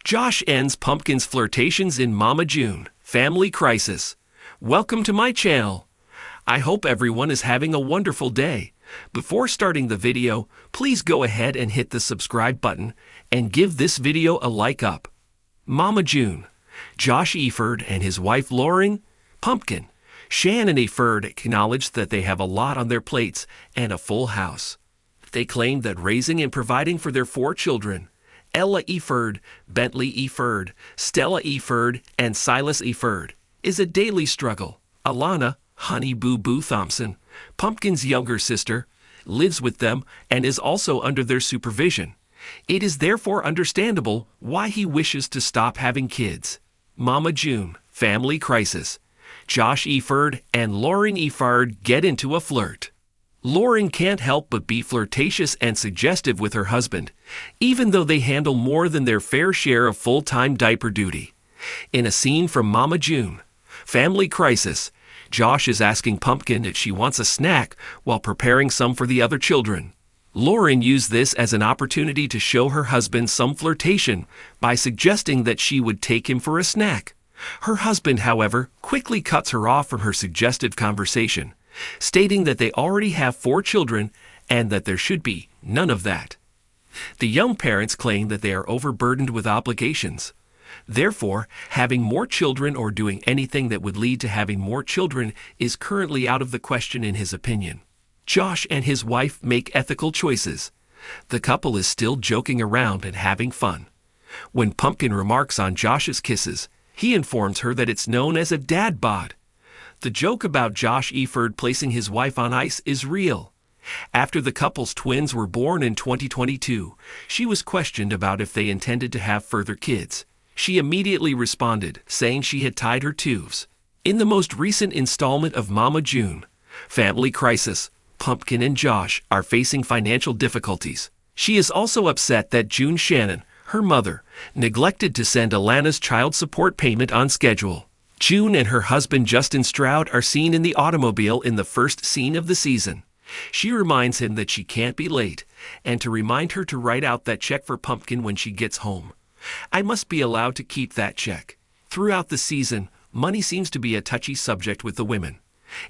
Josh ends Pumpkin's flirtations in Mama June. Family crisis. Welcome to my channel. I hope everyone is having a wonderful day. Before starting the video, please go ahead and hit the subscribe button and give this video a like up. Mama June. Josh Eford and his wife Lauren, Pumpkin. Shannon Eford acknowledged that they have a lot on their plates and a full house. They claim that raising and providing for their 4 children, Ella Eford, Bentley Eford, Stella Eford, and Silas Eford, is a daily struggle. Alana, Honey Boo Boo Thompson, Pumpkin's younger sister, lives with them and is also under their supervision. It is therefore understandable why he wishes to stop having kids. Mama June, family crisis. Josh Eford and Lauren Eford get into a flirt. Lauren can't help but be flirtatious and suggestive with her husband, even though they handle more than their fair share of full-time diaper duty. In a scene from Mama June, family crisis, Josh is asking Pumpkin if she wants a snack while preparing some for the other children. Lauren used this as an opportunity to show her husband some flirtation by suggesting that she would take him for a snack. Her husband, however, quickly cuts her off from her suggestive conversation, stating that they already have 4 children and that there should be none of that. The young parents claim that they are overburdened with obligations. Therefore, having more children or doing anything that would lead to having more children is currently out of the question in his opinion. Josh and his wife make ethical choices. The couple is still joking around and having fun. When Pumpkin remarks on Josh's kisses, he informs her that it's known as a dad bod. The joke about Josh Eford placing his wife on ice is real. After the couple's twins were born in 2022, she was questioned about if they intended to have further kids. She immediately responded, saying she had tied her tubes. In the most recent installment of Mama June, family crisis, Pumpkin and Josh are facing financial difficulties. She is also upset that June Shannon, her mother, neglected to send Alana's child support payment on schedule. June and her husband Justin Stroud are seen in the automobile in the first scene of the season. She reminds him that she can't be late and to remind her to write out that check for Pumpkin when she gets home. I must be allowed to keep that check. Throughout the season, money seems to be a touchy subject with the women,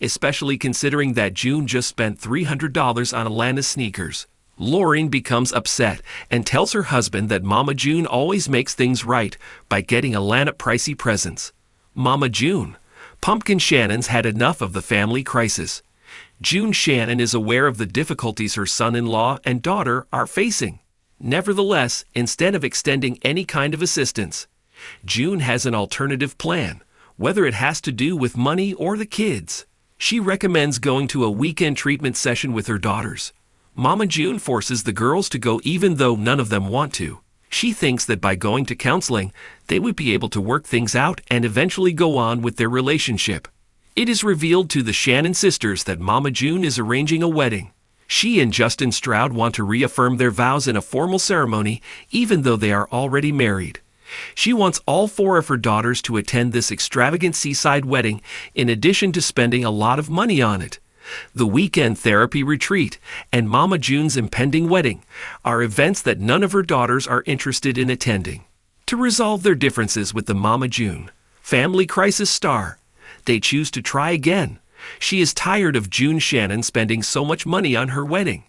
especially considering that June just spent $300 on Alana's sneakers. Lauren becomes upset and tells her husband that Mama June always makes things right by getting Alana pricey presents. Mama June. Pumpkin Shannon's had enough of the family crisis. June Shannon is aware of the difficulties her son-in-law and daughter are facing. Nevertheless, instead of extending any kind of assistance, June has an alternative plan, whether it has to do with money or the kids. She recommends going to a weekend treatment session with her daughters. Mama June forces the girls to go even though none of them want to. She thinks that by going to counseling, they would be able to work things out and eventually go on with their relationship. It is revealed to the Shannon sisters that Mama June is arranging a wedding. She and Justin Stroud want to reaffirm their vows in a formal ceremony, even though they are already married. She wants all 4 of her daughters to attend this extravagant seaside wedding, in addition to spending a lot of money on it. The weekend therapy retreat and Mama June's impending wedding are events that none of her daughters are interested in attending. To resolve their differences with the Mama June family crisis star, they choose to try again. She is tired of June Shannon spending so much money on her wedding.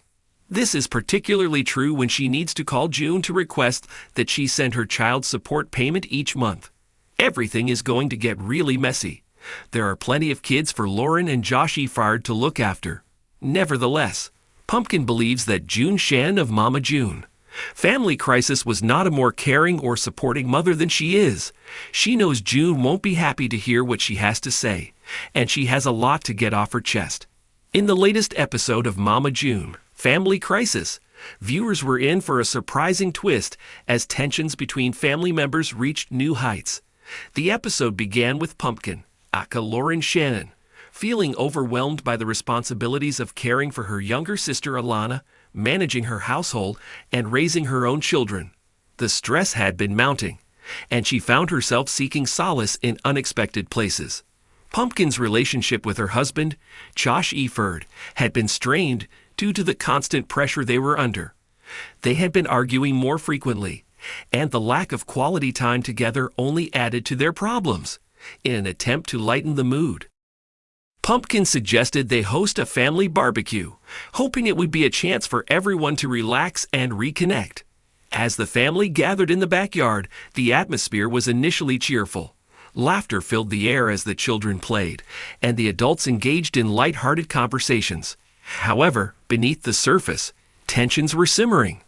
This is particularly true when she needs to call June to request that she send her child support payment each month. Everything is going to get really messy. There are plenty of kids for Lauren and Josh Eford to look after. Nevertheless, Pumpkin believes that June Shannon of Mama June family crisis was not a more caring or supporting mother than she is. She knows June won't be happy to hear what she has to say, and she has a lot to get off her chest. In the latest episode of Mama June family crisis, viewers were in for a surprising twist as tensions between family members reached new heights. The episode began with Pumpkin, aka Lauren Shannon, feeling overwhelmed by the responsibilities of caring for her younger sister Alana, managing her household, and raising her own children. The stress had been mounting, and she found herself seeking solace in unexpected places. Pumpkin's relationship with her husband, Josh Eford, had been strained due to the constant pressure they were under. They had been arguing more frequently, and the lack of quality time together only added to their problems. In an attempt to lighten the mood, Pumpkin suggested they host a family barbecue, hoping it would be a chance for everyone to relax and reconnect. As the family gathered in the backyard, the atmosphere was initially cheerful. Laughter filled the air as the children played, and the adults engaged in light-hearted conversations. However, beneath the surface, tensions were simmering.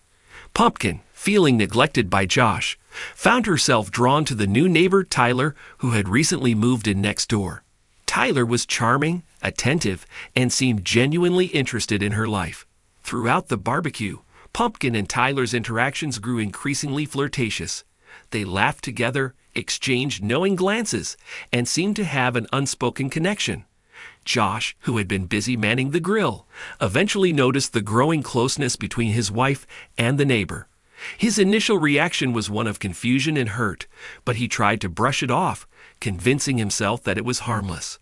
Pumpkin, feeling neglected by Josh, found herself drawn to the new neighbor Tyler, who had recently moved in next door. Tyler was charming, attentive, and seemed genuinely interested in her life. Throughout the barbecue, Pumpkin and Tyler's interactions grew increasingly flirtatious. They laughed together, exchanged knowing glances, and seemed to have an unspoken connection. Josh, who had been busy manning the grill, eventually noticed the growing closeness between his wife and the neighbor. His initial reaction was one of confusion and hurt, but he tried to brush it off, convincing himself that it was harmless.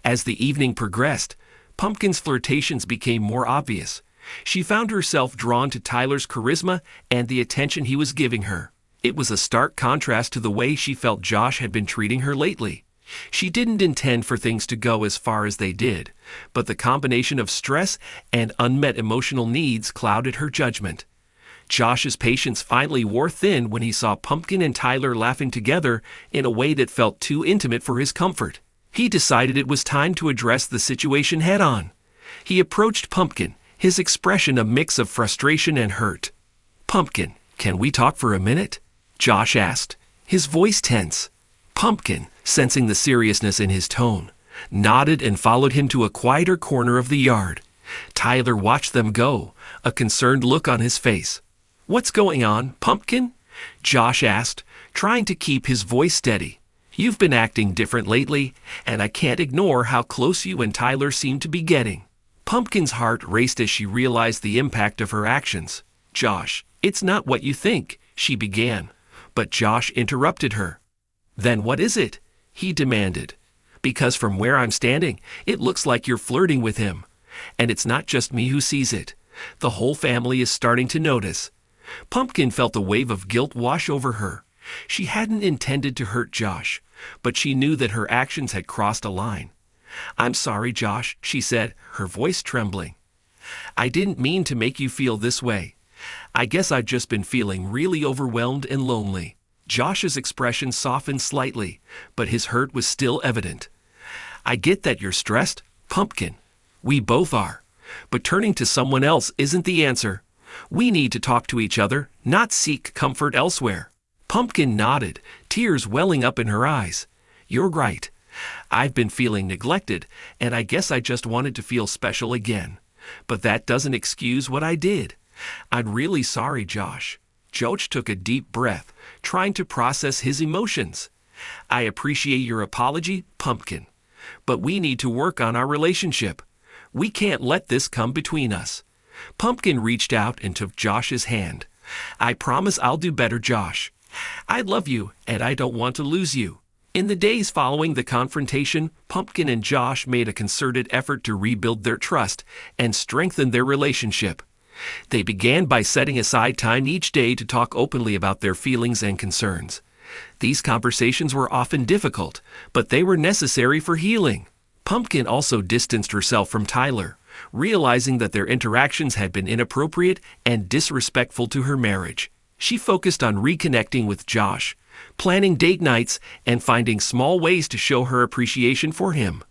As the evening progressed, Pumpkin's flirtations became more obvious. She found herself drawn to Tyler's charisma and the attention he was giving her. It was a stark contrast to the way she felt Josh had been treating her lately. She didn't intend for things to go as far as they did, but the combination of stress and unmet emotional needs clouded her judgment. Josh's patience finally wore thin when he saw Pumpkin and Tyler laughing together in a way that felt too intimate for his comfort. He decided it was time to address the situation head-on. He approached Pumpkin, his expression a mix of frustration and hurt. "Pumpkin, can we talk for a minute?" Josh asked, his voice tense. Pumpkin, sensing the seriousness in his tone, nodded and followed him to a quieter corner of the yard. Tyler watched them go, a concerned look on his face. "What's going on, Pumpkin?" Josh asked, trying to keep his voice steady. "You've been acting different lately, and I can't ignore how close you and Tyler seem to be getting." Pumpkin's heart raced as she realized the impact of her actions. "Josh, it's not what you think," she began, but Josh interrupted her. "Then what is it?" he demanded. "Because from where I'm standing, it looks like you're flirting with him. And it's not just me who sees it. The whole family is starting to notice." Pumpkin felt a wave of guilt wash over her. She hadn't intended to hurt Josh, but she knew that her actions had crossed a line. "I'm sorry, Josh," she said, her voice trembling. "I didn't mean to make you feel this way. I guess I've just been feeling really overwhelmed and lonely." Josh's expression softened slightly, but his hurt was still evident. "I get that you're stressed, Pumpkin. We both are. But turning to someone else isn't the answer. We need to talk to each other, not seek comfort elsewhere." Pumpkin nodded, tears welling up in her eyes. "You're right. I've been feeling neglected, and I guess I just wanted to feel special again. But that doesn't excuse what I did. I'm really sorry, Josh." Josh took a deep breath, trying to process his emotions. "I appreciate your apology, Pumpkin. But we need to work on our relationship. We can't let this come between us." Pumpkin reached out and took Josh's hand. "I promise I'll do better, Josh. I love you, and I don't want to lose you." In the days following the confrontation, Pumpkin and Josh made a concerted effort to rebuild their trust and strengthen their relationship. They began by setting aside time each day to talk openly about their feelings and concerns. These conversations were often difficult, but they were necessary for healing. Pumpkin also distanced herself from Tyler, realizing that their interactions had been inappropriate and disrespectful to her marriage. She focused on reconnecting with Josh, planning date nights, and finding small ways to show her appreciation for him.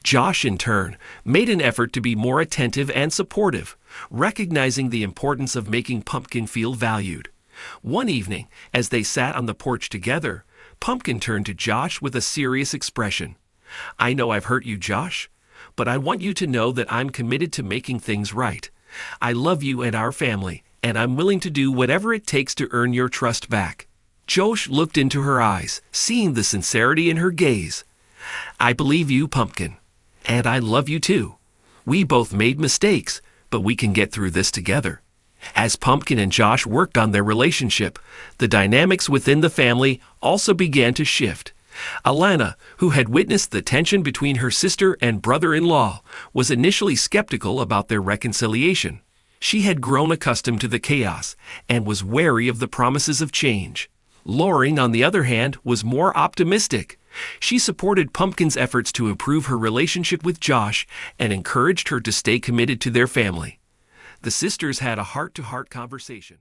Josh, in turn, made an effort to be more attentive and supportive, recognizing the importance of making Pumpkin feel valued. One evening, as they sat on the porch together, Pumpkin turned to Josh with a serious expression. "I know I've hurt you, Josh, but I want you to know that I'm committed to making things right. I love you and our family, and I'm willing to do whatever it takes to earn your trust back." Josh looked into her eyes, seeing the sincerity in her gaze. "I believe you, Pumpkin, and I love you too. We both made mistakes, but we can get through this together." As Pumpkin and Josh worked on their relationship, the dynamics within the family also began to shift. Alana, who had witnessed the tension between her sister and brother-in-law, was initially skeptical about their reconciliation. She had grown accustomed to the chaos and was wary of the promises of change. Loring, on the other hand, was more optimistic. She supported Pumpkin's efforts to improve her relationship with Josh and encouraged her to stay committed to their family. The sisters had a heart-to-heart conversation.